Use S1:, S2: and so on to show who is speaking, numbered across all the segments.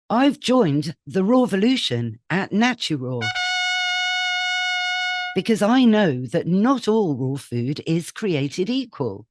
S1: I've joined the Rawvolution at Naturaw because I know that not all raw food is created equal.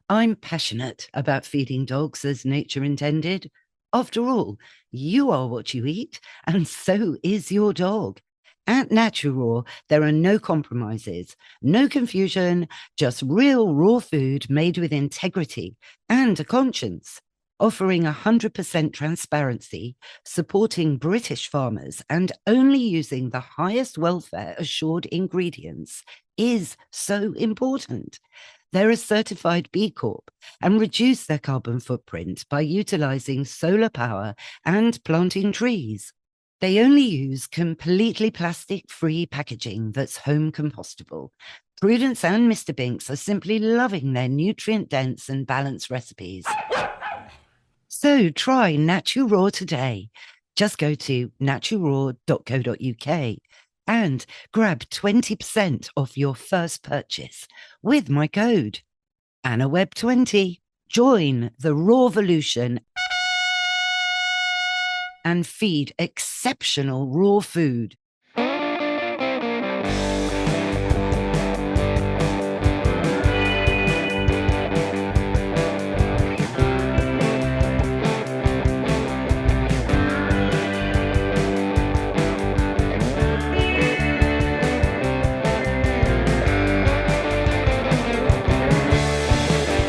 S1: I'm passionate about feeding dogs as nature intended. After all, you are what you eat, and so is your dog. At Naturaw, there are no compromises, no confusion, just real raw food made with integrity and a conscience, offering 100% transparency, supporting British farmers, and only using the highest welfare assured ingredients is so important. They're a certified B Corp and reduce their carbon footprint by utilizing solar power and planting trees. They only use completely plastic-free packaging that's home compostable. Prudence and Mr. Binks are simply loving their nutrient-dense and balanced recipes. So try Naturaw today. Just go to naturaw.co.uk and grab 20% off your first purchase with my code AnnaWebb20. Join the Rawvolution and feed exceptional raw food.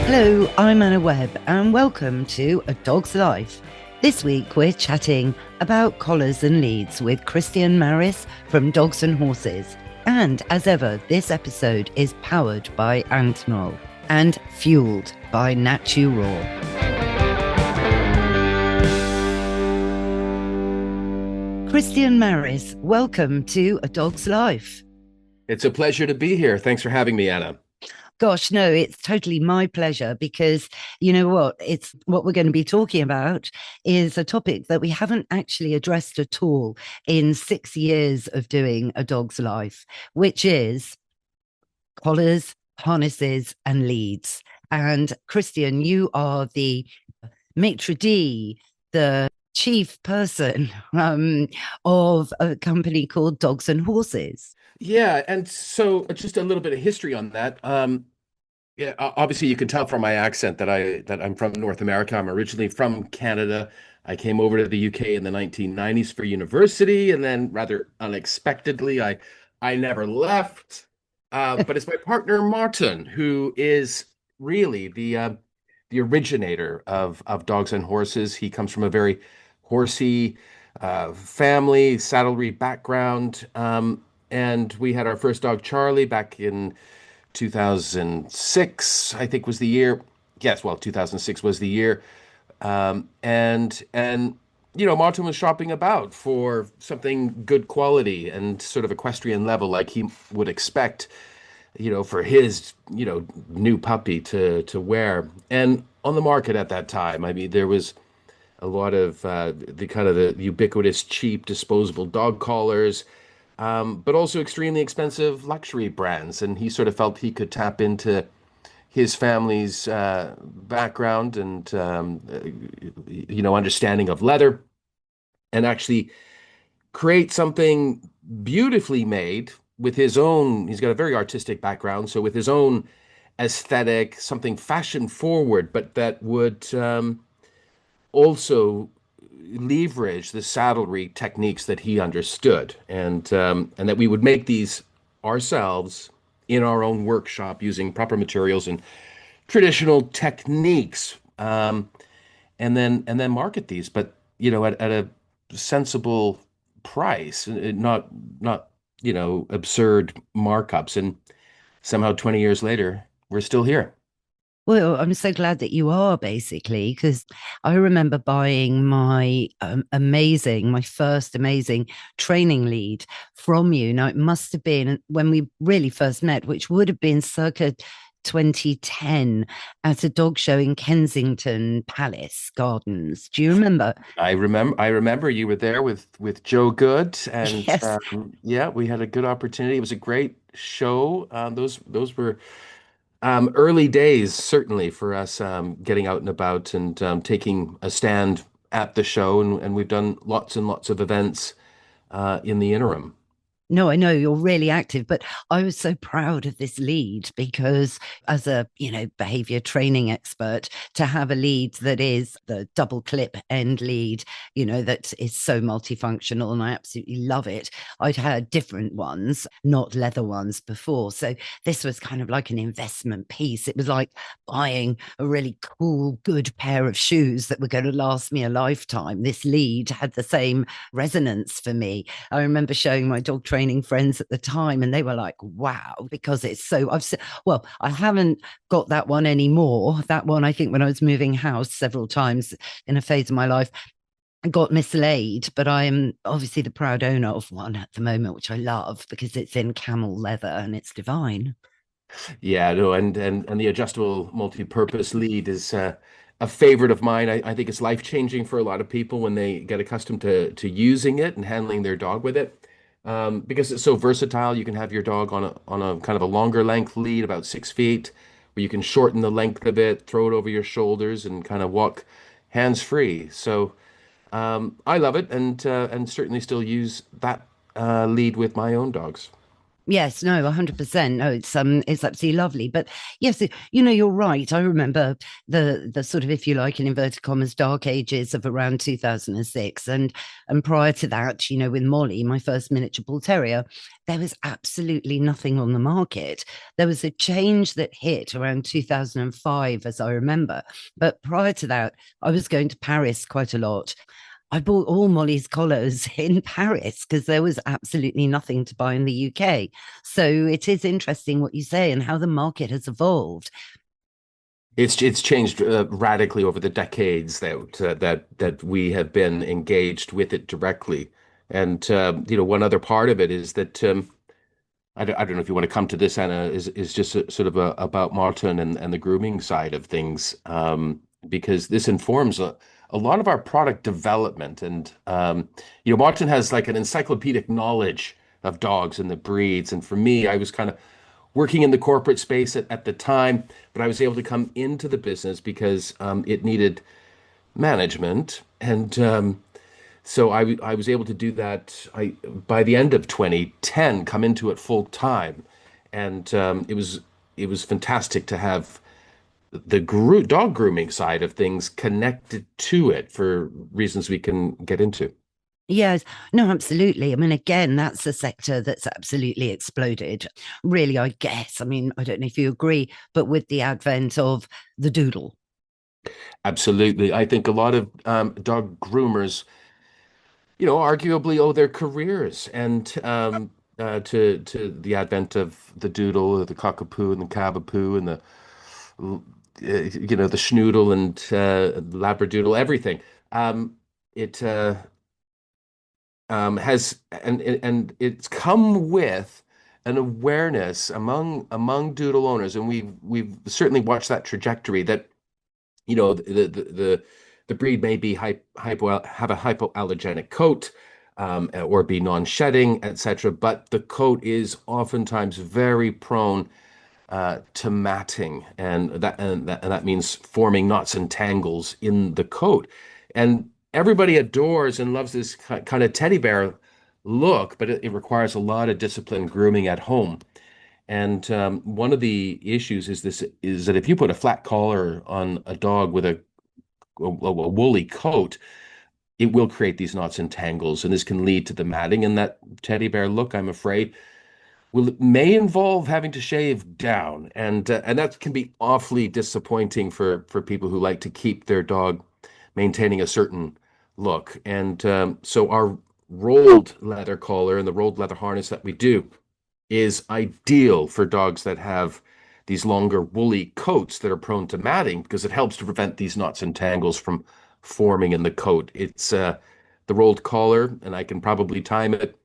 S1: Hello, I'm Anna Webb, and welcome to A Dog's Life. This week we're chatting about collars and leads with Kristian Maris from Dogs and Horses. And as ever, this episode is powered by Antinol and fueled by Naturaw. Kristian Maris, welcome to A Dog's Life.
S2: It's a pleasure to be here. Thanks for having me, Anna.
S1: Gosh, no, it's totally my pleasure because you know what? It's what we're going to be talking about is a topic that we haven't actually addressed at all in 6 years of doing A Dog's Life, which is collars, harnesses, and leads. And Kristian, you are the maitre d', the chief person of a company called Dogs and Horses.
S2: Yeah, and so just a little bit of history on that. Yeah, obviously you can tell from my accent that I'm from North America. I'm originally from Canada. I came over to the UK in the 1990s for university, and then rather unexpectedly, I never left. But it's my partner Martin who is really the originator of Dogs and Horses. He comes from a very horsey family, saddlery background. And we had our first dog, Charlie, back in 2006, I think was the year. Yes, well, 2006 was the year. And Martin was shopping about for something good quality and sort of equestrian level, like he would expect, for his, new puppy to wear. And on the market at that time, I mean, there was a lot of the ubiquitous cheap disposable dog collars, but also extremely expensive luxury brands. And he sort of felt he could tap into his family's background and understanding of leather and actually create something beautifully made with his own. He's got a very artistic background, so with his own aesthetic, something fashion forward, but that would also leverage the saddlery techniques that he understood, and that we would make these ourselves in our own workshop using proper materials and traditional techniques, and then market these, but at a sensible price, not absurd markups. And somehow 20 years later, we're still here.
S1: Well, I'm so glad that you are basically, because I remember buying my my first amazing training lead from you. Now, it must have been when we really first met, which would have been circa 2010 at a dog show in Kensington Palace Gardens. Do you remember?
S2: I remember you were there with Joe Good, and
S1: Yes.
S2: yeah, we had a good opportunity. It was a great show. Those were early days, certainly, for us, getting out and about and taking a stand at the show, and we've done lots and lots of events in the interim.
S1: No, I know you're really active, but I was so proud of this lead because, as a behavior training expert, to have a lead that is the double clip end lead, that is so multifunctional, and I absolutely love it. I'd had different ones, not leather ones before, so this was kind of like an investment piece. It was like buying a really cool, good pair of shoes that were going to last me a lifetime. This lead had the same resonance for me. I remember showing my dog training friends at the time, and they were like, wow, because it's so well, I haven't got that one anymore. That one, I think, when I was moving house several times in a phase of my life, I got mislaid, but I am obviously the proud owner of one at the moment, which I love because it's in camel leather and it's divine.
S2: Yeah, no, and the adjustable multi-purpose lead is a favorite of mine. I think it's life-changing for a lot of people when they get accustomed to using it and handling their dog with it. Because it's so versatile. You can have your dog on a kind of a longer length lead, about 6 feet, where you can shorten the length of it, throw it over your shoulders, and kind of walk hands-free. So I love it, and certainly still use that lead with my own dogs.
S1: Yes, no, 100%. No, it's absolutely lovely. But yes, you're right. I remember the sort of, if you like, in inverted commas, dark ages of around 2006. And prior to that, with Molly, my first miniature bull terrier, there was absolutely nothing on the market. There was a change that hit around 2005, as I remember. But prior to that, I was going to Paris quite a lot. I bought all Molly's collars in Paris because there was absolutely nothing to buy in the UK. So it is interesting what you say and how the market has evolved.
S2: It's changed radically over the decades that we have been engaged with it directly. And one other part of it is that I don't know if you want to come to this, Anna, is just sort of about Martin and the grooming side of things, because this informs a lot of our product development. And Martin has like an encyclopedic knowledge of dogs and the breeds. And for me, I was kind of working in the corporate space at the time, but I was able to come into the business because it needed management. And so I was able to do that. By the end of 2010, come into it full time, and it was fantastic to have the dog grooming side of things connected to it for reasons we can get into.
S1: Yes, no, absolutely. I mean, again, that's a sector that's absolutely exploded. Really, I guess. I mean, I don't know if you agree, but with the advent of the doodle.
S2: Absolutely, I think a lot of dog groomers, arguably owe their careers and to the advent of the doodle, or the cockapoo, and the cavapoo, and the schnoodle and labradoodle, everything. It has and it's come with an awareness among doodle owners, and we've certainly watched that trajectory that the breed may be have a hypoallergenic coat, or be non-shedding, etc. But the coat is oftentimes very prone to matting, and that means forming knots and tangles in the coat. And everybody adores and loves this kind of teddy bear look, but it requires a lot of disciplined grooming at home. And one of the issues is that if you put a flat collar on a dog with a woolly coat, it will create these knots and tangles, and this can lead to the matting. And that teddy bear look, I'm afraid, may involve having to shave down, and that can be awfully disappointing for people who like to keep their dog maintaining a certain look. And so our rolled leather collar and the rolled leather harness that we do is ideal for dogs that have these longer woolly coats that are prone to matting, because it helps to prevent these knots and tangles from forming in the coat. It's the rolled collar, and I can probably time it,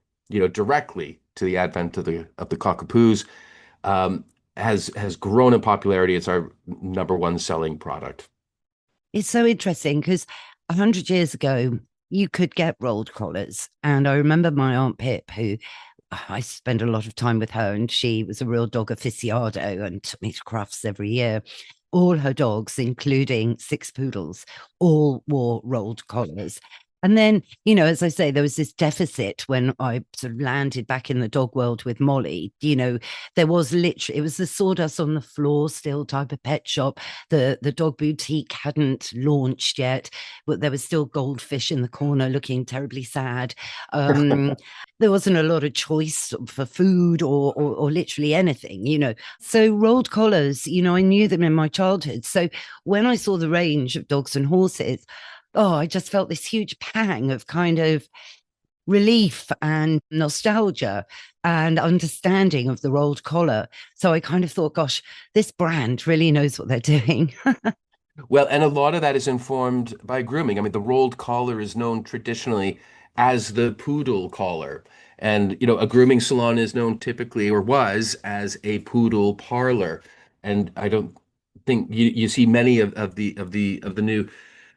S2: directly to the advent of the cockapoos. Um, has grown in popularity. It's our number one selling product.
S1: It's so interesting because 100 years ago, you could get rolled collars. And I remember my Aunt Pip, who I spent a lot of time with her, and she was a real dog aficionado and took me to crafts every year. all her dogs, including six poodles, all wore rolled collars. And then, as I say, there was this deficit when I sort of landed back in the dog world with Molly. There was literally, it was the sawdust on the floor still type of pet shop. The dog boutique hadn't launched yet, but there was still goldfish in the corner looking terribly sad. Um, there wasn't a lot of choice for food or literally anything. So rolled collars, I knew them in my childhood. So when I saw the range of dogs and horses, oh, I just felt this huge pang of kind of relief and nostalgia and understanding of the rolled collar. So I kind of thought, gosh, this brand really knows what they're doing.
S2: Well, and a lot of that is informed by grooming. I mean, the rolled collar is known traditionally as the poodle collar. And, a grooming salon is known typically or was as a poodle parlor. And I don't think you see many of the new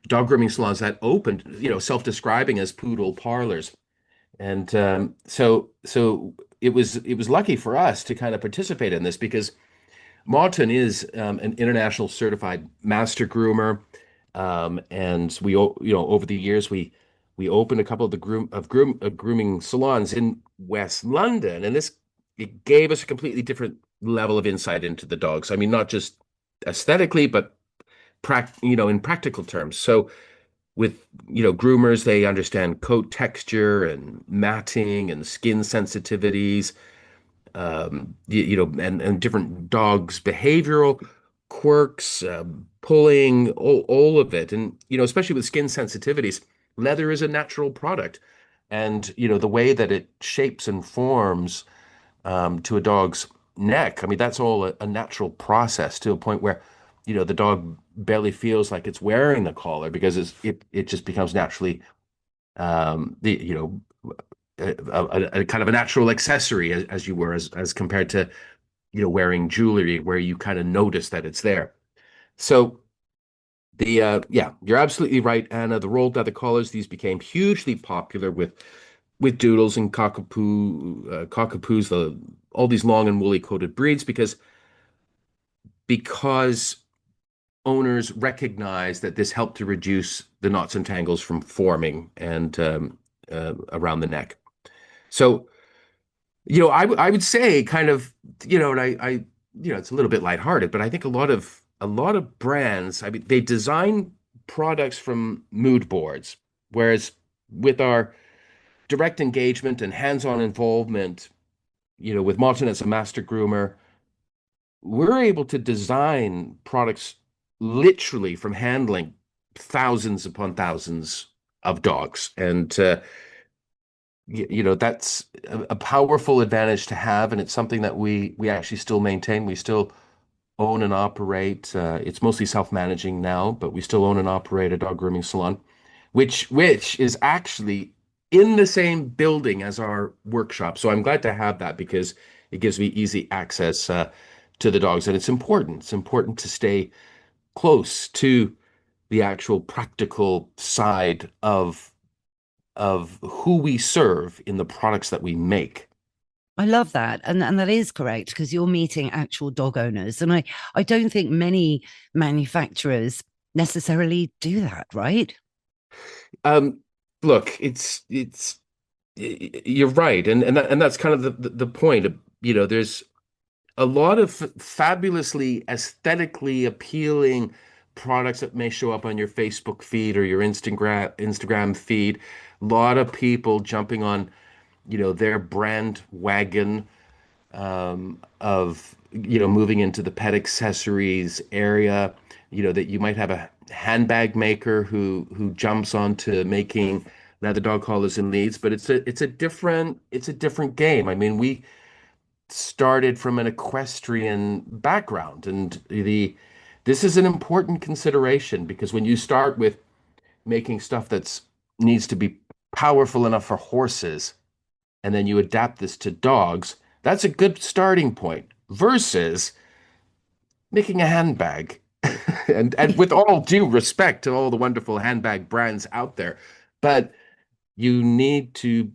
S2: dog grooming salons that opened, self-describing as poodle parlors. And so it was lucky for us to kind of participate in this because Martin is an international certified master groomer, and over the years we opened a couple of the grooming salons in West London, and this it gave us a completely different level of insight into the dogs. I mean, not just aesthetically, but in practical terms. So with groomers, they understand coat texture and matting and skin sensitivities, and different dogs' behavioral quirks, pulling, all of it. And, especially with skin sensitivities, leather is a natural product. And, the way that it shapes and forms to a dog's neck, I mean, that's all a natural process to a point where, the dog barely feels like it's wearing the collar because it just becomes naturally the a kind of a natural accessory as you were as compared to wearing jewelry where you kind of notice that it's there. So yeah, you're absolutely right, Anna. The rolled leather collars, these became hugely popular with doodles and cockapoos, all these long and woolly coated breeds because owners recognize that this helped to reduce the knots and tangles from forming and around the neck. So, I would say kind of, and it's a little bit lighthearted, but I think a lot of brands, I mean, they design products from mood boards, whereas with our direct engagement and hands-on involvement, with Martin as a master groomer, we're able to design products literally from handling thousands upon thousands of dogs. And that's a powerful advantage to have, and it's something that we actually still maintain. We still own and operate. It's mostly self-managing now, but we still own and operate a dog grooming salon, which is actually in the same building as our workshop. So I'm glad to have that because it gives me easy access to the dogs, and it's important. It's important to stay close to the actual practical side of who we serve in the products that we make.
S1: I love that. And that is correct because you're meeting actual dog owners. And I don't think many manufacturers necessarily do that, right?
S2: Um, Look, you're right, and that's kind of the point. There's a lot of fabulously aesthetically appealing products that may show up on your Facebook feed or your Instagram feed. A lot of people jumping on, their brand wagon of moving into the pet accessories area. That you might have a handbag maker who jumps onto making leather dog collars and leads, but it's a different game. I mean, we started from an equestrian background, and this is an important consideration because when you start with making stuff that's needs to be powerful enough for horses, and then you adapt this to dogs, that's a good starting point versus making a handbag. And with all due respect to all the wonderful handbag brands out there, but you need to,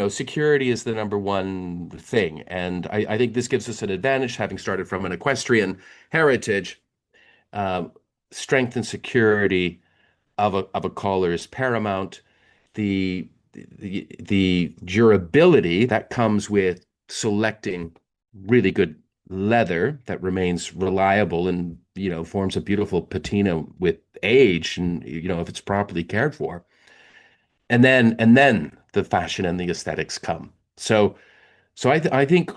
S2: security is the number one thing. And I think this gives us an advantage, having started from an equestrian heritage. uh, strength and security of a collar is paramount. The durability that comes with selecting really good leather that remains reliable and forms a beautiful patina with age, and if it's properly cared for. And then the fashion and the aesthetics come. So I think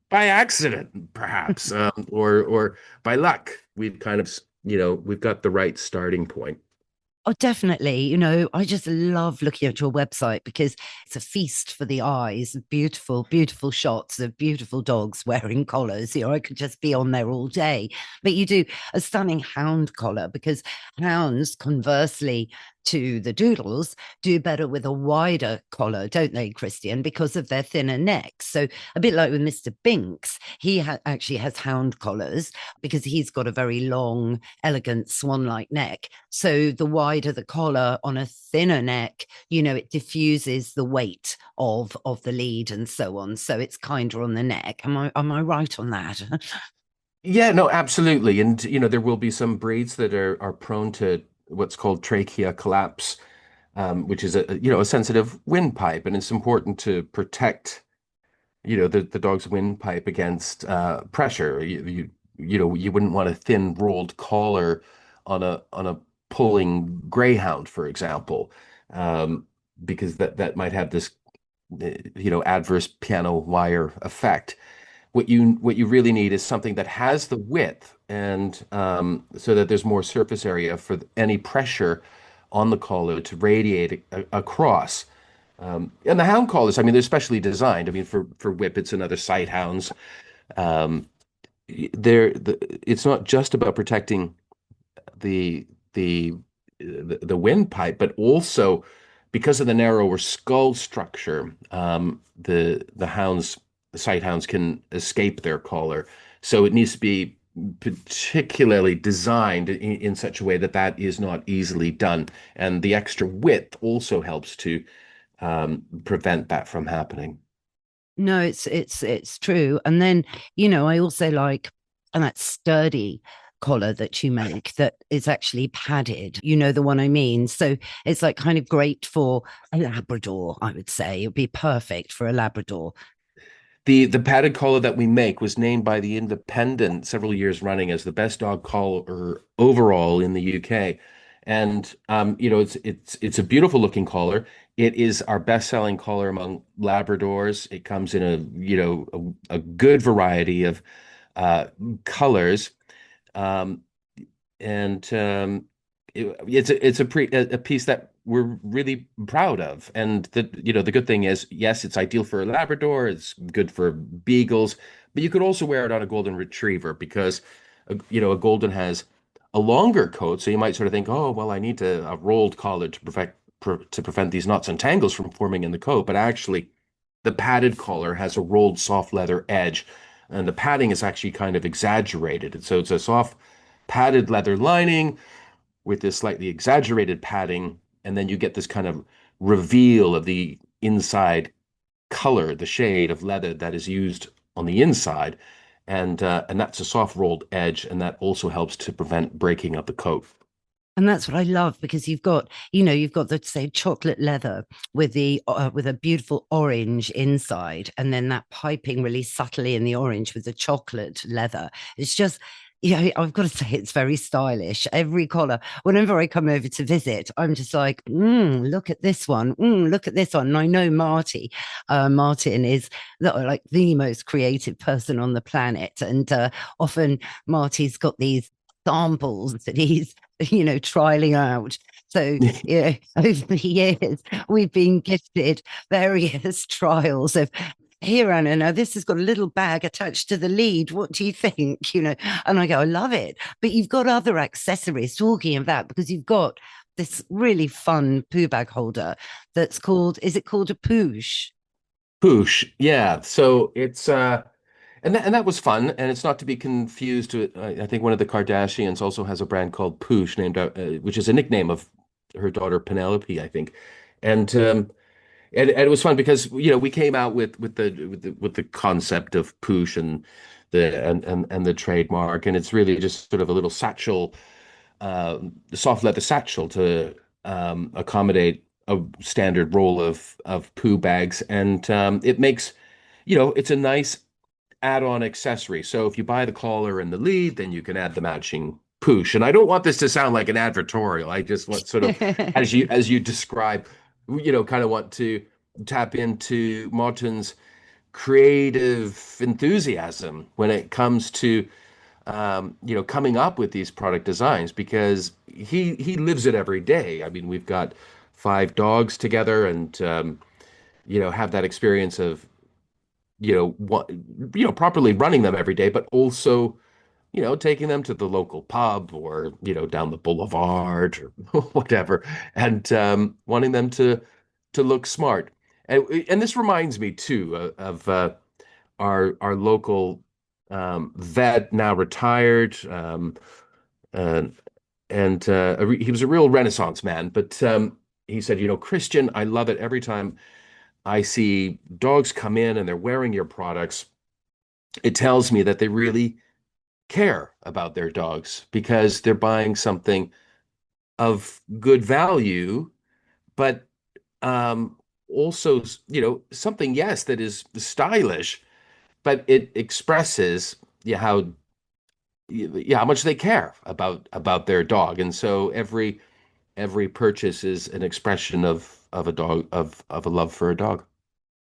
S2: by accident perhaps, or by luck, we've kind of we've got the right starting point.
S1: Oh, definitely. I just love looking at your website because it's a feast for the eyes. Beautiful, beautiful shots of beautiful dogs wearing collars. I could just be on there all day. But you do a stunning hound collar because hounds, conversely to the doodles, do better with a wider collar, don't they, Kristian, because of their thinner necks. So a bit like with Mr. Binks, he actually has hound collars because he's got a very long, elegant swan-like neck. So the wider the collar on a thinner neck, it diffuses the weight of the lead and so on. So it's kinder on the neck. Am I right on that?
S2: Yeah, no, absolutely. And there will be some breeds that are prone to what's called trachea collapse, which is a sensitive windpipe, and it's important to protect the dog's windpipe against pressure. You wouldn't want a thin rolled collar on a pulling greyhound, for example, um, because that might have this adverse piano wire effect. What you really need is something that has the width, and so that there's more surface area for any pressure on the collar to radiate across. And the hound collars, I mean, they're specially designed. I mean, for whippets and other sight hounds, um, it's not just about protecting the the the windpipe, but also because of the narrower skull structure, the sight hounds can escape their collar. So it needs to be particularly designed in such a way that that is not easily done. And the extra width also helps to prevent that from happening.
S1: No, it's true. And then, I also like and that sturdy collar that you make that is actually padded. You know the one I mean. So it's like kind of great for a Labrador, I would say. It would be perfect for a Labrador.
S2: The padded collar that we make was named by the Independent several years running as the best dog collar overall in the UK. And it's a beautiful looking collar. It is our best-selling collar among Labradors. It comes in a good variety of uh, colors. Um, and it's a piece that we're really proud of. And the good thing is, yes, it's ideal for a Labrador, it's good for beagles, but you could also wear it on a golden retriever because a golden has a longer coat, so you might sort of think, oh well, I need a rolled collar to prevent these knots and tangles from forming in the coat. But actually the padded collar has a rolled soft leather edge, and the padding is actually kind of exaggerated, and so it's a soft padded leather lining with this slightly exaggerated padding, and then you get this kind of reveal of the inside color, the shade of leather that is used on the inside, and that's a soft rolled edge, and that also helps to prevent breaking of the coat.
S1: And that's what I love because you've got the say chocolate leather with a beautiful orange inside, and then that piping really subtly in the orange with the chocolate leather. It's just, I've got to say it's very stylish. Every collar, whenever I come over to visit, I'm just like, look at this one, look at this one. And I know Martin is like the most creative person on the planet, and often Marty's got these samples that he's trialing out. So, over the years, we've been gifted various trials of here, Anna, now this has got a little bag attached to the lead. What do you think? And I go, I love it. But you've got other accessories talking of that because you've got this really fun poo bag holder that's is it called a poosh?
S2: Poosh, yeah. So it's and that was fun, and it's not to be confused with. I think one of the Kardashians also has a brand called Poosh, named out, which is a nickname of her daughter Penelope, I think. And it was fun because we came out with the concept of Poosh, and and the trademark, and it's really just sort of a little satchel, soft leather satchel to accommodate a standard roll of poo bags, and it makes, it's a nice add-on accessory. So if you buy the collar and the lead, then you can add the matching poosh. And I don't want this to sound like an advertorial. I just want sort of, as you describe, kind of want to tap into Martin's creative enthusiasm when it comes to coming up with these product designs, because he lives it every day. I mean, we've got 5 dogs together, and have that experience of what properly running them every day, but also taking them to the local pub, or down the boulevard, or whatever, and wanting them to look smart. And this reminds me too of our local vet, now retired, and he was a real Renaissance man. But he said, Christian, I love it every time I see dogs come in and they're wearing your products. It tells me that they really care about their dogs, because they're buying something of good value, but also, something, yes, that is stylish, but it expresses, how much they care about their dog. And so every purchase is an expression of a dog, of a love for a dog.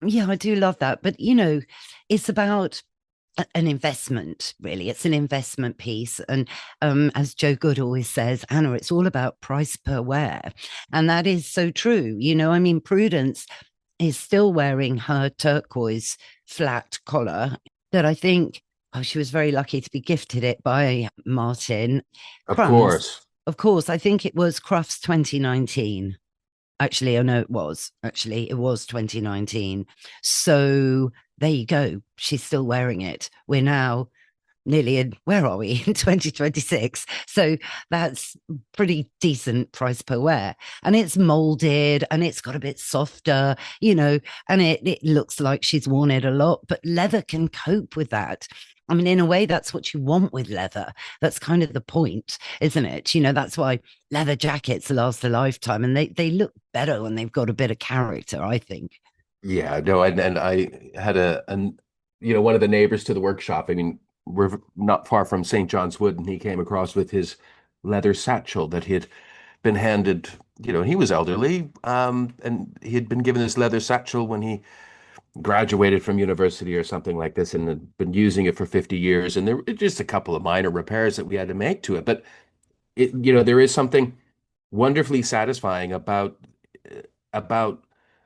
S1: Yeah, I do love that. But, it's about an investment, really. It's an investment piece. And as Joe Good always says, Anna, it's all about price per wear. And that is so true. I mean, Prudence is still wearing her turquoise flat collar that I think, oh, she was very lucky to be gifted it by Martin.
S2: Of
S1: Crumbs,
S2: course.
S1: of course, I think it was Crufts 2019. Actually, I know it was. Actually, it was 2019. So there you go. She's still wearing it. We're now nearly in, where are we, in 2026? So that's pretty decent price per wear. And it's molded and it's got a bit softer, and it looks like she's worn it a lot, but leather can cope with that. I mean, in a way, that's what you want with leather. That's kind of the point, isn't it? That's why leather jackets last a lifetime, and they look better when they've got a bit of character, I think.
S2: Yeah, no, and I had one of the neighbors to the workshop. I mean, we're not far from St. John's Wood, and he came across with his leather satchel that he had been handed. He was elderly, and he had been given this leather satchel when he graduated from university or something like this, and had been using it for 50 years. And there were just a couple of minor repairs that we had to make to it, but there is something wonderfully satisfying about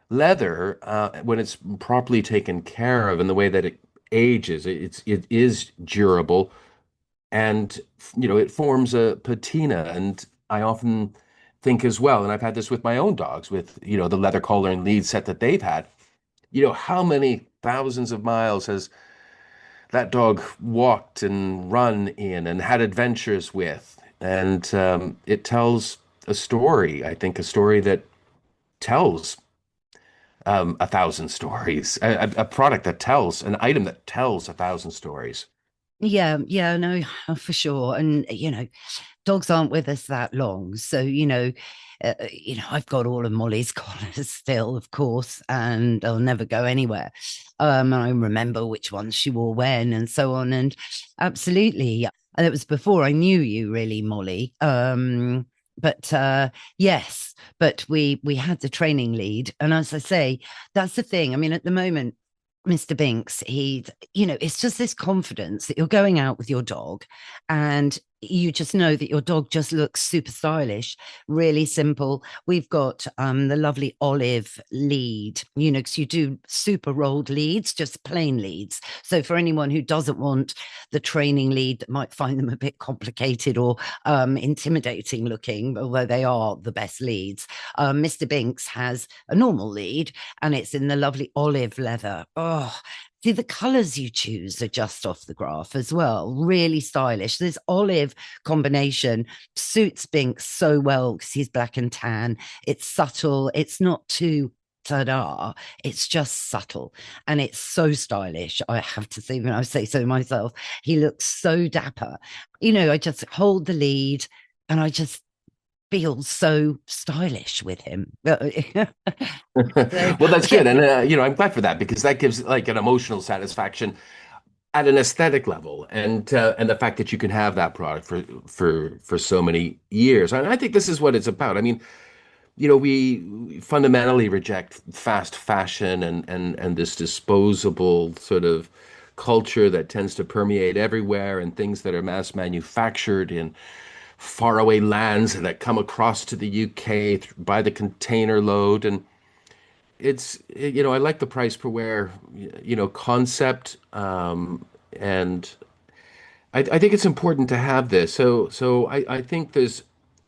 S2: leather when it's properly taken care of, and the way that it ages. It is durable, and it forms a patina. And I often think as well, and I've had this with my own dogs, with the leather collar and lead set that they've had. How many thousands of miles has that dog walked and run in and had adventures with? And it tells a story, I think, a story that tells 1,000 stories, a product that tells, an item that tells 1,000 stories.
S1: Yeah, yeah, no, for sure. And dogs aren't with us that long, so I've got all of Molly's collars still, of course, and they'll never go anywhere. I remember which ones she wore when, and so on. And absolutely, and it was before I knew you, really, Molly. But yes, but we had the training lead, and as I say, that's the thing. I mean, at the moment, Mr. Binks, it's just this confidence that you're going out with your dog and you just know that your dog just looks super stylish, really simple. We've got the lovely olive lead, because you do super rolled leads, just plain leads. So for anyone who doesn't want the training lead that might find them a bit complicated or intimidating looking, although they are the best leads, Mr. Binks has a normal lead and it's in the lovely olive leather. Oh, see, the colors you choose are just off the graph as well. Really stylish. This olive combination suits Binks so well because he's black and tan. It's subtle. It's not too ta-da. It's just subtle and it's so stylish. I have to say, when I say so myself, he looks so dapper. I just hold the lead and I just feel so stylish with him. So,
S2: Well, that's
S1: yeah.
S2: good. And I'm glad for that because that gives like an emotional satisfaction at an aesthetic level, and the fact that you can have that product for so many years. And I think this is what it's about. I mean, we fundamentally reject fast fashion and this disposable sort of culture that tends to permeate everywhere, and things that are mass manufactured in faraway lands that come across to the UK by the container load. And I like the price per wear, concept. And I think it's important to have this. So I think there's,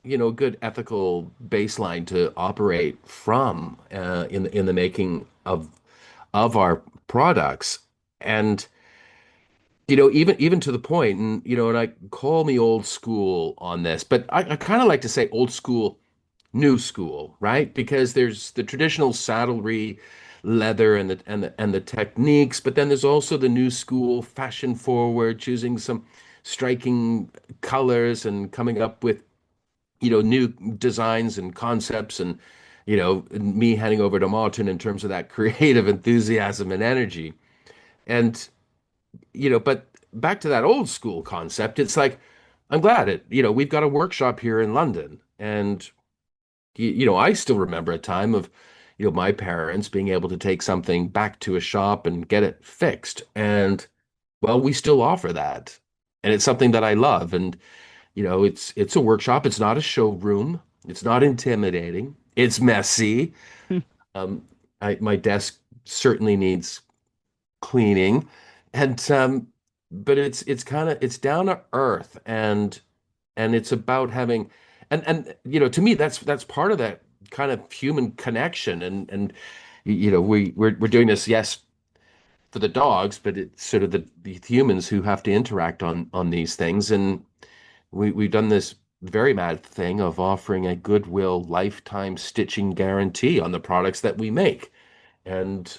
S2: a good ethical baseline to operate from in the making of our products. And even to the point, and I call me old school on this, but I kind of like to say old school, new school, right? Because there's the traditional saddlery, leather, and the techniques, but then there's also the new school, fashion forward, choosing some striking colors and coming up with new designs and concepts, and me handing over to Martin in terms of that creative enthusiasm and energy. And but back to that old school concept, it's like I'm glad we've got a workshop here in London, and I still remember a time of, my parents being able to take something back to a shop and get it fixed. And well, we still offer that. And it's something that I love. And, it's a workshop. It's not a showroom. It's not intimidating. It's messy. Um, my desk certainly needs cleaning. And but it's kind of it's down to earth, and it's about having, and to me that's part of that kind of human connection. And we're doing this, yes, for the dogs, but it's sort of the humans who have to interact on these things. And we've done this very mad thing of offering a goodwill lifetime stitching guarantee on the products that we make. And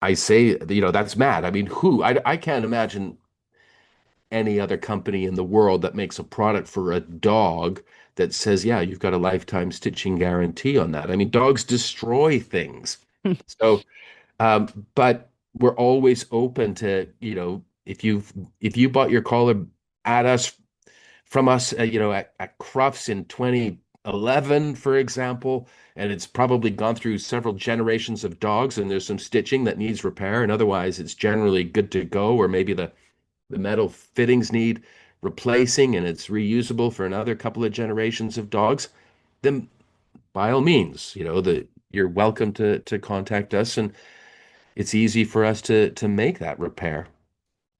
S2: I say, that's mad. I mean, I can't imagine any other company in the world that makes a product for a dog that says, yeah, you've got a lifetime stitching guarantee on that. I mean, dogs destroy things. So, but we're always open to, if you bought your collar at us from us, at Crufts in 2011, for example, and it's probably gone through several generations of dogs, and there's some stitching that needs repair, and otherwise it's generally good to go, or maybe the metal fittings need replacing and it's reusable for another couple of generations of dogs, then by all means, you're welcome to contact us, and it's easy for us to make that repair.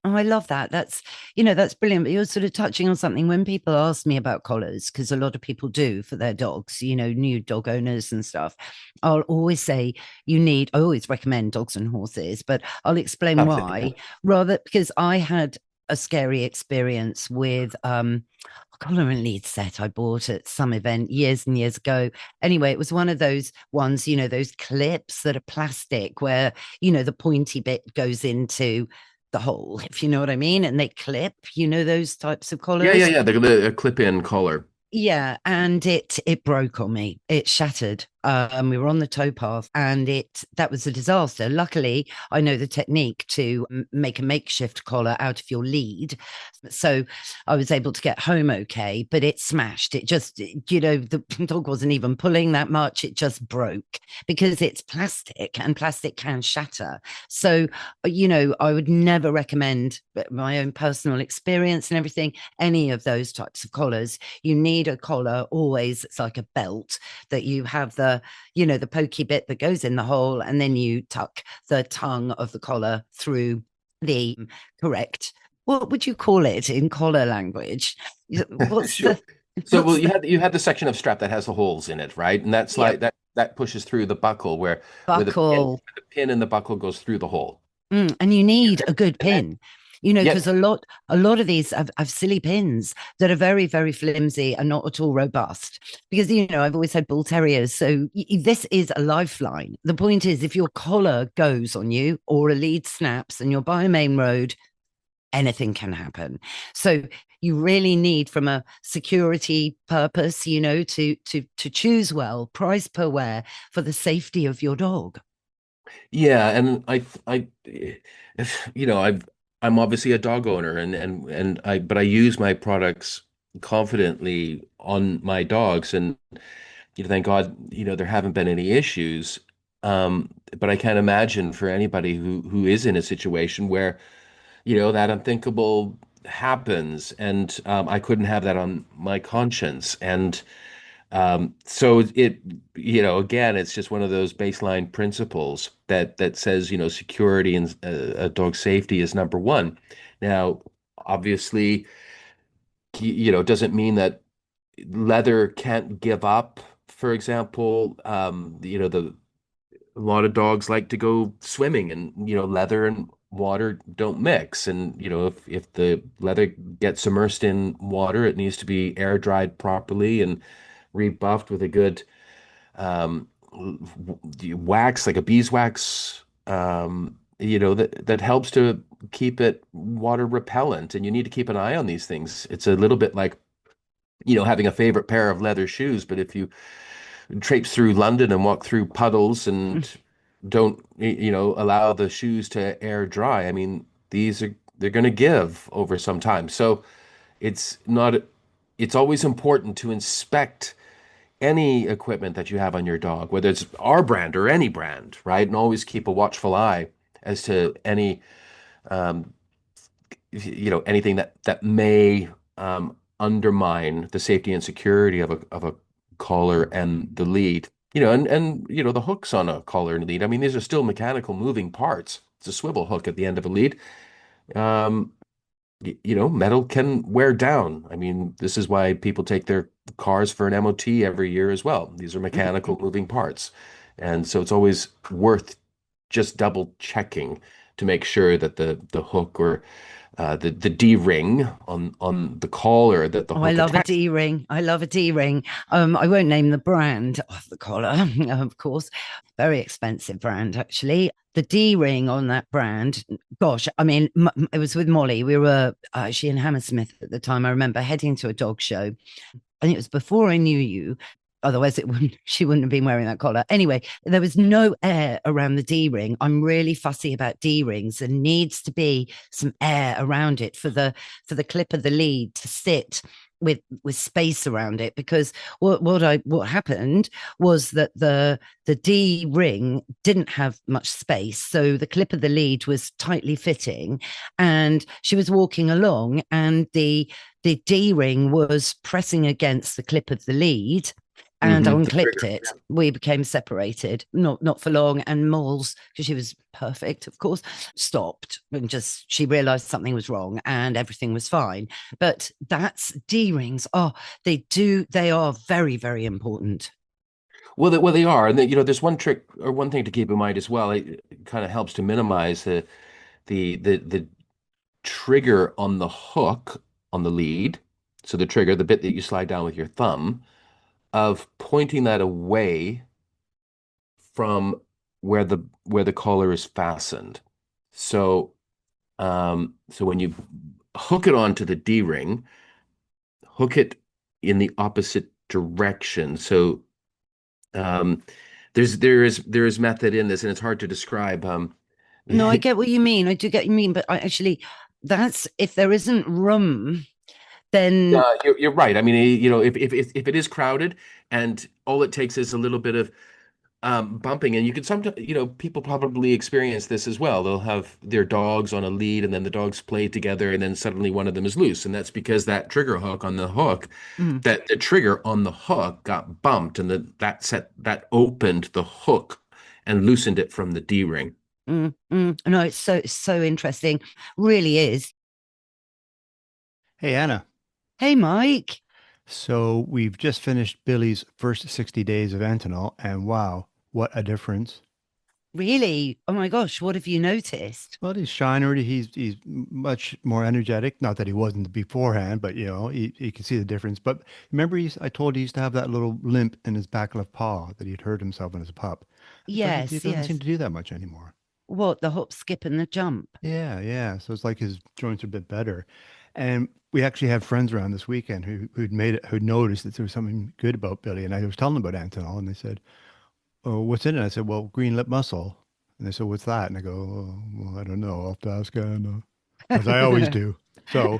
S1: Oh, I love that. That's brilliant. But you're sort of touching on something when people ask me about collars, because a lot of people do for their dogs, new dog owners and stuff. I'll always say I always recommend dogs and horses, but I'll explain
S2: Absolutely.
S1: why, rather because I had a scary experience with a collar and lead set I bought at some event years and years ago. Anyway, it was one of those ones, those clips that are plastic where, the pointy bit goes into the hole, if you know what I mean, and they clip, those types of
S2: Yeah, yeah,
S1: collars.
S2: yeah. The clip-in collar.
S1: Yeah, and it broke on me. It shattered. We were on the towpath, and that was a disaster. Luckily, I know the technique to make a makeshift collar out of your lead, so I was able to get home okay. But it smashed. It just, the dog wasn't even pulling that much. It just broke because it's plastic, and plastic can shatter. So, I would never recommend, my own personal experience and everything, any of those types of collars. You need a collar always. It's like a belt that you have the pokey bit that goes in the hole, and then you tuck the tongue of the collar through the correct, what would you call it in collar language? What's
S2: Sure.
S1: the
S2: So, well,
S1: what's
S2: you had the section of strap that has the holes in it, right? And that's
S1: Yep,
S2: like that pushes through the buckle where the pin
S1: buckle.
S2: the pin in the buckle goes through the hole.
S1: And you
S2: Is
S1: need
S2: there
S1: a good
S2: connect?
S1: pin. Because
S2: Yep.
S1: a lot of these have silly pins that are very, very flimsy and not at all robust. Because I've always had bull terriers, so this is a lifeline. The point is, if your collar goes on you or a lead snaps and you're by a main road, anything can happen. So you really need, from a security purpose, to choose well, price per wear, for the safety of your dog.
S2: Yeah, and I'm obviously a dog owner, but I use my products confidently on my dogs, and thank God, there haven't been any issues. But I can't imagine for anybody who is in a situation where, that unthinkable happens, and I couldn't have that on my conscience, and so again, it's just one of those baseline principles that says, security and dog safety is number one. Now, obviously, doesn't mean that leather can't give up. For example, the a lot of dogs like to go swimming, and leather and water don't mix. And if the leather gets immersed in water, it needs to be air dried properly and rebuffed with a good wax, like a beeswax, that helps to keep it water repellent. And you need to keep an eye on these things. It's a little bit like, having a favorite pair of leather shoes, but if you traipse through London and walk through puddles and don't, allow the shoes to air dry, I mean, they're going to give over some time. So it's not, it's always important to inspect any equipment that you have on your dog, whether it's our brand or any brand, right? And always keep a watchful eye as to any, um, anything that may undermine the safety and security of a collar and the lead. And the hooks on a collar and lead. I mean, these are still mechanical moving parts. It's a swivel hook at the end of a lead. Um, Metal can wear down. I mean, this is why people take their cars for an MOT every year as well. These are mechanical moving parts. And so it's always worth just double checking to make sure that the hook or the D-ring on the collar that the
S1: Oh, I
S2: hook
S1: love a
S2: attached.
S1: D ring. I love a D ring. I won't name the brand of the collar, of course. Very expensive brand, actually. The D ring on that brand, gosh, I mean, it was with Molly. We were actually in Hammersmith at the time. I remember heading to a dog show, and it was before I knew you. Otherwise, she wouldn't have been wearing that collar. Anyway, there was no air around the D ring. I'm really fussy about D rings. There needs to be some air around it for the clip of the lead to sit with space around it, because what happened was that the D ring didn't have much space, so the clip of the lead was tightly fitting, and she was walking along, and the D ring was pressing against the clip of the lead, and
S2: The
S1: unclipped
S2: trigger.
S1: it. We became separated, not for long. And Moles, because she was perfect, of course, stopped, and just she realized something was wrong and everything was fine. But that's D rings. Oh, they are very, very important.
S2: Well, they are, and there's one trick or one thing to keep in mind as well. It kind of helps to minimize the trigger on the hook on the lead. So the trigger, the bit that you slide down with your thumb, of pointing that away from where the collar is fastened. So when you hook it onto the D ring, hook it in the opposite direction. So um, there is method in this, and it's hard to describe.
S1: No, I get what you mean. I do get what you mean, but I actually, that's if there isn't room, then
S2: Yeah, you're right. I mean, if it is crowded and all it takes is a little bit of bumping, and you can sometimes, people probably experience this as well. They'll have their dogs on a lead, and then the dogs play together, and then suddenly one of them is loose, and that's because that trigger hook on the hook,
S1: mm,
S2: that the trigger on the hook got bumped, and that opened the hook and loosened it from the D ring.
S1: no, it's so interesting, really is.
S3: Hey, Anna.
S1: Hey, Mike.
S3: So we've just finished Billy's first 60 days of Antinol, and wow, what a difference.
S1: Really? Oh my gosh, what have you noticed?
S3: Well, he's shiner. He's much more energetic. Not that he wasn't beforehand, but you can see the difference. But remember, I told you he used to have that little limp in his back left paw that he'd hurt himself when he was a pup. He
S1: Yes,
S3: doesn't seem
S1: yes.
S3: to do that much anymore.
S1: What, the hop, skip, and the jump?
S3: Yeah, yeah. So it's like his joints are a bit better. And we actually had friends around this weekend who'd noticed that there was something good about Billy. And I was telling them about Antonol, and they said, "Oh, what's in it?" I said, "Well, green lip mussel." And they said, "What's that?" And I go, "Oh, well, I don't know. I'll have to ask Anna, as I always do." So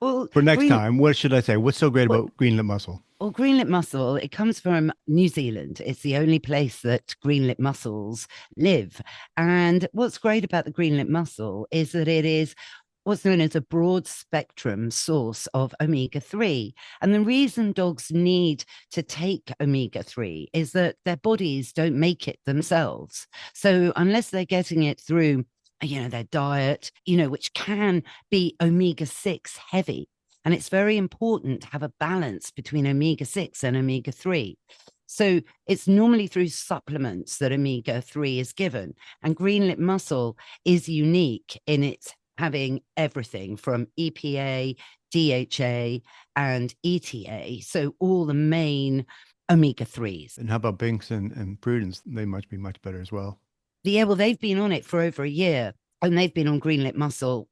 S1: Well,
S3: for next
S1: green.
S3: time, what should I say? What's so great
S1: Well,
S3: about green lip mussel?
S1: well, greenlip mussel, it comes from New Zealand. It's the only place that greenlip mussels live. And what's great about the greenlip mussel is that it is what's known as a broad spectrum source of omega 3. And the reason dogs need to take omega 3 is that their bodies don't make it themselves. So, unless they're getting it through, their diet, which can be omega 6 heavy. And it's very important to have a balance between omega 6 and omega 3. So it's normally through supplements that omega 3 is given. And green lip mussel is unique in its having everything from EPA, DHA, and ETA. So all the main omega 3s.
S3: And how about Binks and Prudence? They must be much better as well.
S1: Yeah, well, they've been on it for over a year and they've been on green lip mussel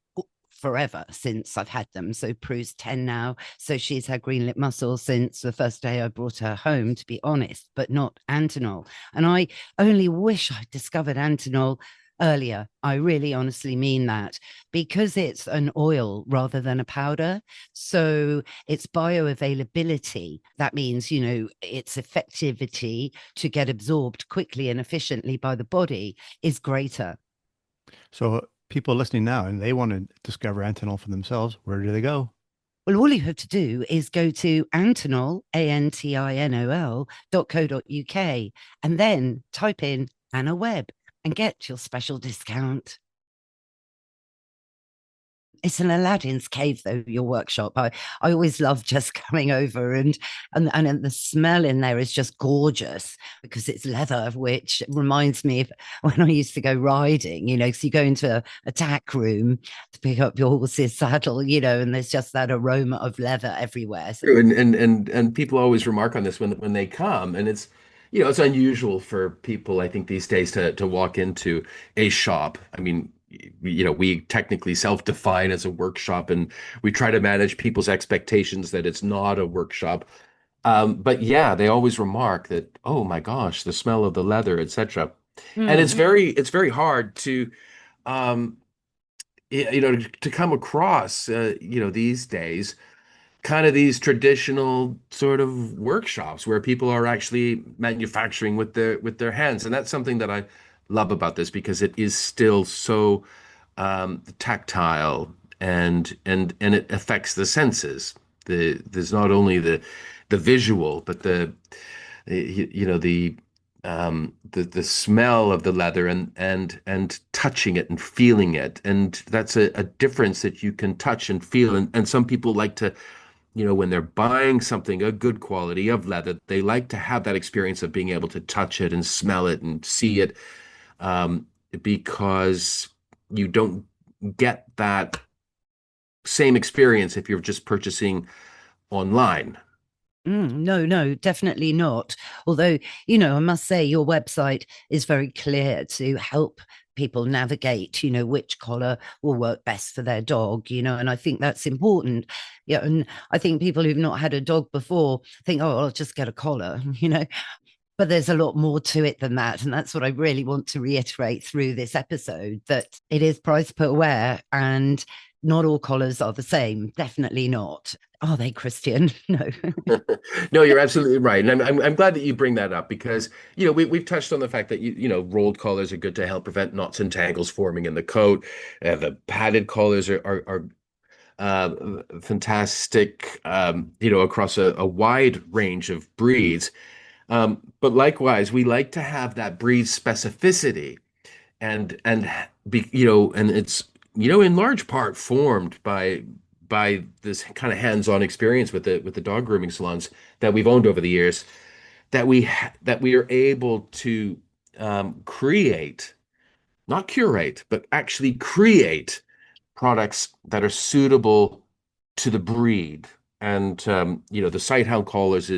S1: forever since I've had them. So Prue's 10 now. So she's had green lip mussel since the first day I brought her home, to be honest, but not Antonol. And I only wish I'd discovered Antonol earlier. I really honestly mean that, because it's an oil rather than a powder. So its bioavailability, that means, its effectivity to get absorbed quickly and efficiently by the body is greater.
S3: So people listening now and they want to discover Antonol for themselves, where do they go?
S1: Well, all you have to do is go to Antonol, ANTINOL.co.uk, and then type in Anna Webb and get your special discount. It's an Aladdin's cave, though, your workshop. I always love just coming over and the smell in there is just gorgeous because it's leather, which reminds me of when I used to go riding, because you go into a tack room to pick up your horse's saddle, and there's just that aroma of leather everywhere. So,
S2: True. And people always remark on this when they come, and it's unusual for people, I think, these days to walk into a shop. I mean, we technically self-define as a workshop, and we try to manage people's expectations that it's not a workshop. But yeah, they always remark that, oh my gosh, the smell of the leather, etc. And
S1: mm,
S2: it's very hard to um, to come across, these days kind of these traditional sort of workshops where people are actually manufacturing with their hands, and that's something that I love about this because it is still so tactile and it affects the senses. There's not only the visual, but the smell of the leather and touching it and feeling it, and that's a difference that you can touch and feel, and some people like to, when they're buying something, a good quality of leather, they like to have that experience of being able to touch it and smell it and see it, because you don't get that same experience if you're just purchasing online.
S1: No, no, definitely not. Although, I must say your website is very clear to help people navigate, which collar will work best for their dog, and I think that's important. Yeah. And I think people who've not had a dog before think, oh, I'll just get a collar, but there's a lot more to it than that. And that's what I really want to reiterate through this episode, that it is price per wear and not all collars are the same. Definitely not. Are they, Kristian? No.
S2: No, you're absolutely right, and I'm glad that you bring that up because we've touched on the fact that rolled collars are good to help prevent knots and tangles forming in the coat. The padded collars are fantastic, across a wide range of breeds. But likewise, we like to have that breed specificity and it's in large part formed by this kind of hands-on experience with the dog grooming salons that we've owned over the years, that we are able to create, not curate, but actually create products that are suitable to the breed. And the sighthound collars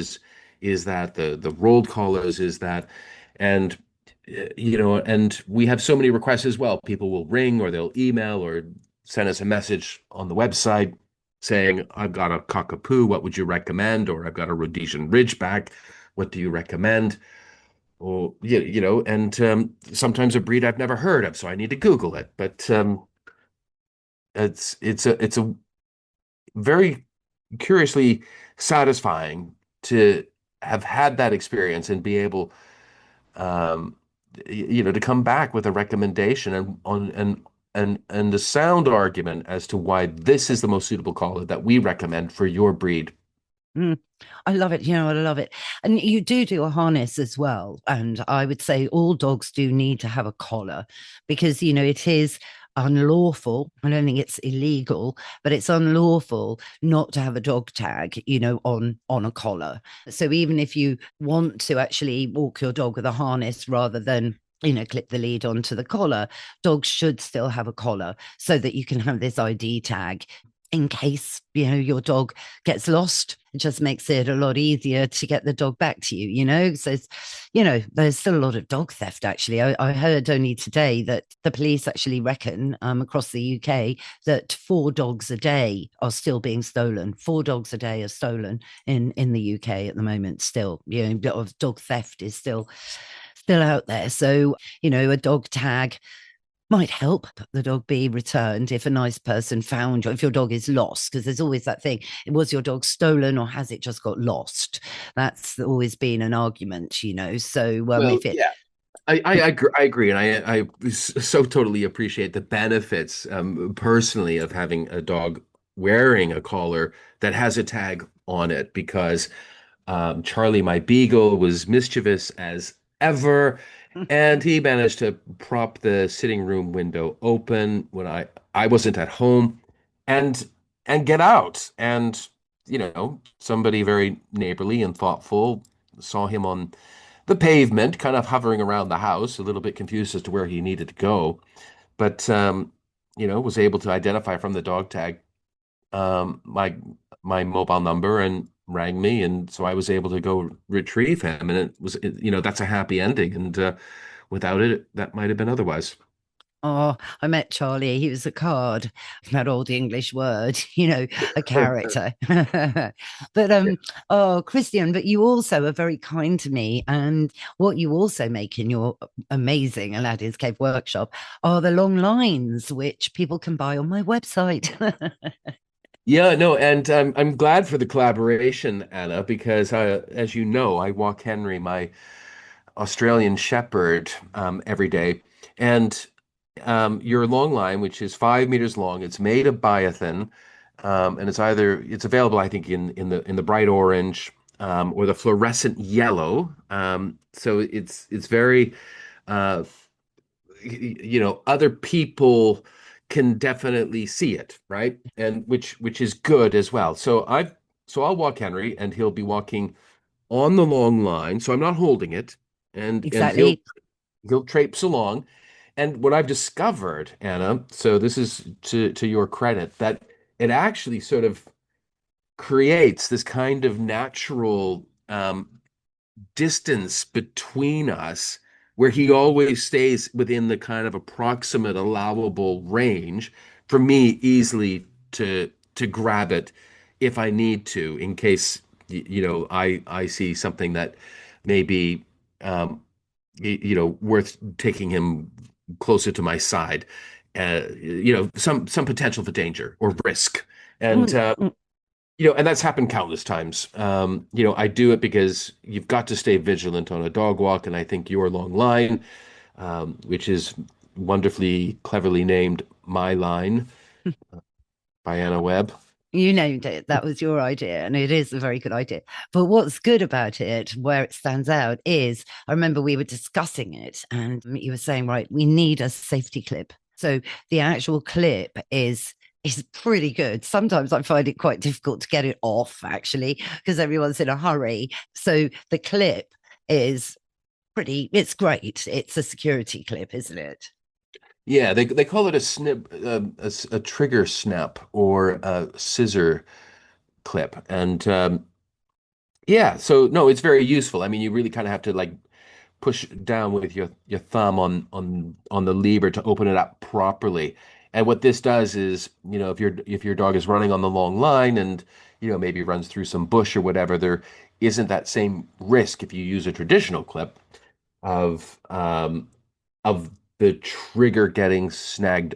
S2: is that the rolled collars is that, and and we have so many requests as well. People will ring or they'll email or send us a message on the website saying, "I've got a cockapoo. What would you recommend?" Or, "I've got a Rhodesian Ridgeback. What do you recommend?" Or and sometimes a breed I've never heard of, so I need to Google it. But it's a very curiously satisfying to have had that experience and be able um to come back with a recommendation and the sound argument as to why this is the most suitable collar that we recommend for your breed.
S1: Mm, I love it. I love it. And you do a harness as well. And I would say all dogs do need to have a collar because, it is unlawful. I don't think it's illegal, but it's unlawful not to have a dog tag, on a collar. So even if you want to actually walk your dog with a harness rather than clip the lead onto the collar, dogs should still have a collar so that you can have this ID tag in case your dog gets lost. It just makes it a lot easier to get the dog back to you. So there's still a lot of dog theft. Actually, I heard only today that the police actually reckon across the UK that 4 dogs a day are still being stolen. 4 dogs a day are stolen in the UK at the moment. Still, dog theft is still out there. So a dog tag might help the dog be returned if a nice person found you, if your dog is lost, because there's always that thing. Was your dog stolen or has it just got lost? That's always been an argument, So
S2: Well,
S1: if it,
S2: yeah, I agree, and I so totally appreciate the benefits personally of having a dog wearing a collar that has a tag on it because Charlie, my beagle, was mischievous as ever, and he managed to prop the sitting room window open when I wasn't at home, and get out. And somebody very neighborly and thoughtful saw him on the pavement, kind of hovering around the house, a little bit confused as to where he needed to go, but was able to identify from the dog tag my mobile number and rang me, and so I was able to go retrieve him, and it was that's a happy ending, and without it, that might have been otherwise.
S1: oh, I met Charlie. He was a card, that old English word, a character. But
S2: Yeah.
S1: oh, Christian, but you also are very kind to me. And what you also make in your amazing Aladdin's Cave workshop are the long lines, which people can buy on my website.
S2: Yeah, no, and I'm glad for the collaboration, Anna, because as you know, I walk Henry, my Australian Shepherd, every day, and your long line, which is 5 meters long, it's made of biotin, and it's available, I think, in the bright orange or the fluorescent yellow. So it's very uh, other people can definitely see it, right? And which is good as well. So I'll walk Henry and he'll be walking on the long line. So I'm not holding it, and he'll
S1: Exactly.
S2: he'll traipse along. And what I've discovered, Anna, so this is to your credit, that it actually sort of creates this kind of natural distance between us where he always stays within the kind of approximate allowable range for me easily to grab it if I need to in case I see something that may be worth taking him closer to my side, some potential for danger or risk. And
S1: Mm, mm.
S2: and that's happened countless times. I do it because you've got to stay vigilant on a dog walk, and I think your long line, which is wonderfully cleverly named My Line by Anna Webb.
S1: You named it. That was your idea, and it is a very good idea. But what's good about it, where it stands out, is I remember we were discussing it, and you were saying, right, we need a safety clip. So the actual clip is pretty good. Sometimes I find it quite difficult to get it off, actually, because everyone's in a hurry. So the clip is it's great. It's a security clip, isn't it?
S2: Yeah, they call it a snip, a trigger snap or a scissor clip, and yeah, so no, it's very useful. I mean, you really kind of have to like push down with your thumb on the lever to open it up properly. And what this does is, if your dog is running on the long line and maybe runs through some bush or whatever, there isn't that same risk if you use a traditional clip of of the trigger getting snagged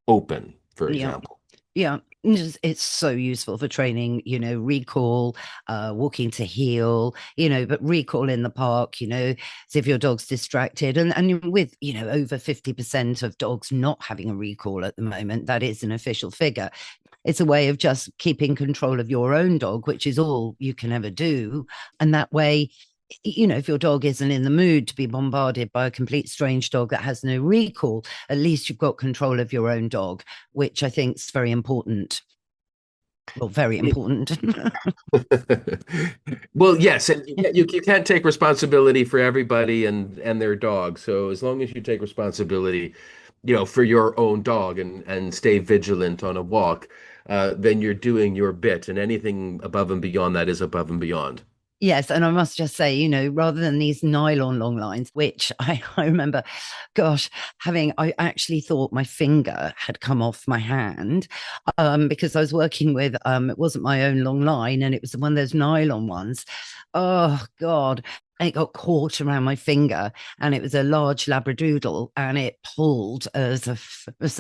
S2: open, for
S1: Yeah.
S2: example.
S1: Yeah, it's so useful for training, recall, walking to heel, but recall in the park, so if your dog's distracted and with, over 50% of dogs not having a recall at the moment, that is an official figure. It's a way of just keeping control of your own dog, which is all you can ever do. And that way, if your dog isn't in the mood to be bombarded by a complete strange dog that has no recall, at least you've got control of your own dog, which I think is very important. Well, very important.
S2: Well, yes, and you can't take responsibility for everybody and their dog. So as long as you take responsibility, for your own dog and stay vigilant on a walk, then you're doing your bit, and anything above and beyond that is above and beyond.
S1: Yes, and I must just say, rather than these nylon long lines, which I remember, gosh, I actually thought my finger had come off my hand because I was working with, it wasn't my own long line and it was one of those nylon ones. Oh, God. And it got caught around my finger, and it was a large Labradoodle, and it pulled as a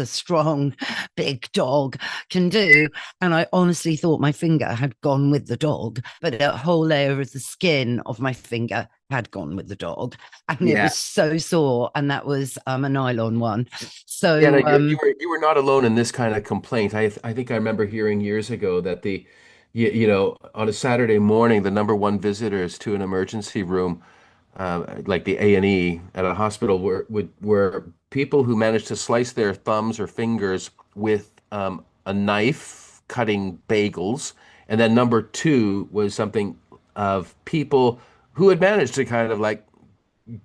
S1: strong, big dog can do. And I honestly thought my finger had gone with the dog, but a whole layer of the skin of my finger had gone with the dog. And it
S2: Yeah.
S1: was so sore. And that was a nylon one.
S2: Yeah, no,
S1: So,
S2: you were not alone in this kind of complaint. I think I remember hearing years ago that on a Saturday morning, the number one visitors to an emergency room, like the A&E at a hospital, were people who managed to slice their thumbs or fingers with a knife cutting bagels, and then number two was something of people who had managed to kind of like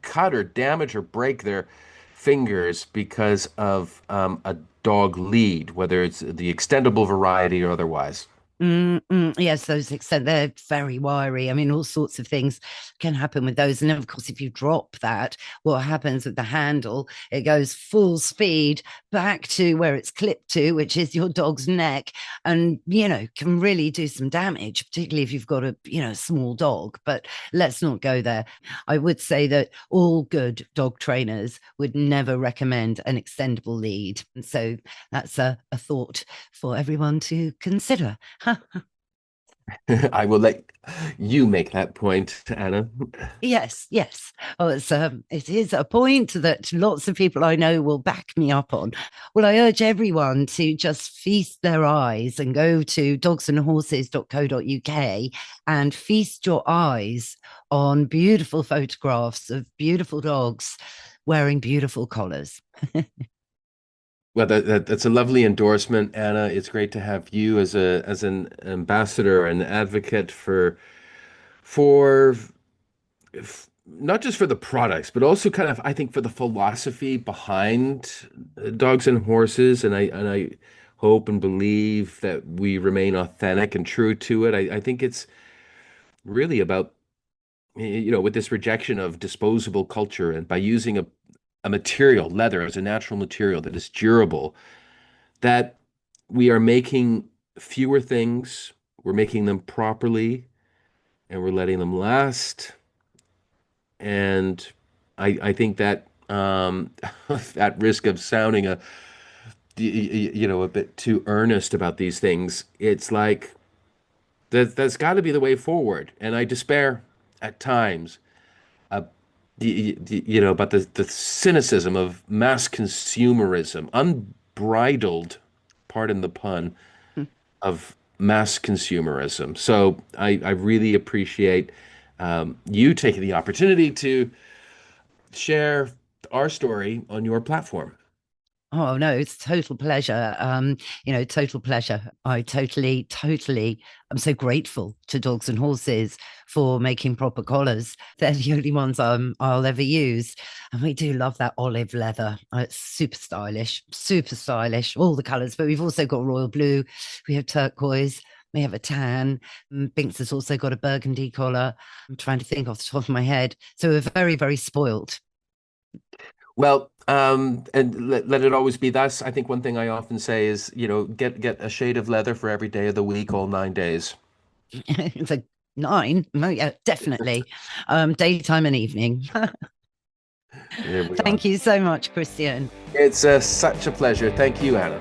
S2: cut or damage or break their fingers because of a dog lead, whether it's the extendable variety or otherwise.
S1: Yes, those extent they're very wiry. I mean, all sorts of things can happen with those. And of course, if you drop that, what happens with the handle? It goes full speed back to where it's clipped to, which is your dog's neck, and can really do some damage, particularly if you've got a small dog. But let's not go there. I would say that all good dog trainers would never recommend an extendable lead. And so that's a thought for everyone to consider.
S2: I will let you make that point, Anna.
S1: Yes, yes. Oh, it is a point that lots of people I know will back me up on. Well, I urge everyone to just feast their eyes and go to dogsandhorses.co.uk and feast your eyes on beautiful photographs of beautiful dogs wearing beautiful collars.
S2: Well, that's a lovely endorsement, Anna. It's great to have you as an ambassador and advocate for not just for the products, but also kind of I think for the philosophy behind dogs and horses. And I hope and believe that we remain authentic and true to it. I think it's really about with this rejection of disposable culture and by using a material, leather, as a natural material that is durable, that we are making fewer things, we're making them properly, and we're letting them last. And I think that at risk of sounding a bit too earnest about these things, it's like that's got to be the way forward. And I despair at times, uh, about the cynicism of mass consumerism, unbridled, pardon the pun, of mass consumerism. So I really appreciate you taking the opportunity to share our story on your platform.
S1: Oh no, it's total pleasure. Total pleasure. I totally, I'm so grateful to Dogs and Horses for making proper collars. They're the only ones I'll ever use. And we do love that olive leather. It's super stylish, all the colours. But we've also got royal blue, we have turquoise, we have a tan. Binks has also got a burgundy collar. I'm trying to think off the top of my head. So we're very, very spoilt.
S2: Well, and let it always be thus. I think one thing I often say is, get a shade of leather for every day of the week, all 9 days.
S1: It's like 9. No, yeah, definitely. Daytime and evening. Thank you so much, Kristian.
S2: It's such a pleasure. Thank you, Anna.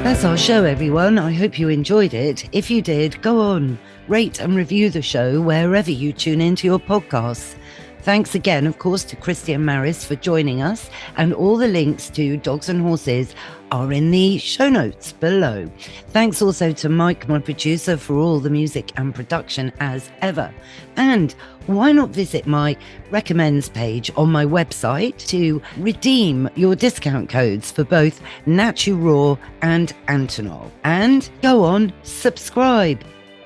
S1: That's our show, everyone. I hope you enjoyed it. If you did, go on, rate and review the show wherever you tune into your podcasts. Thanks again, of course, to Kristian Maris for joining us, and all the links to Dogs and Horses are in the show notes below. Thanks also to Mike, my producer, for all the music and production as ever. And why not visit my recommends page on my website to redeem your discount codes for both Natu Raw and Antonol. And go on, subscribe,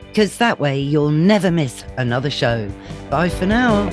S1: because that way you'll never miss another show. Bye for now.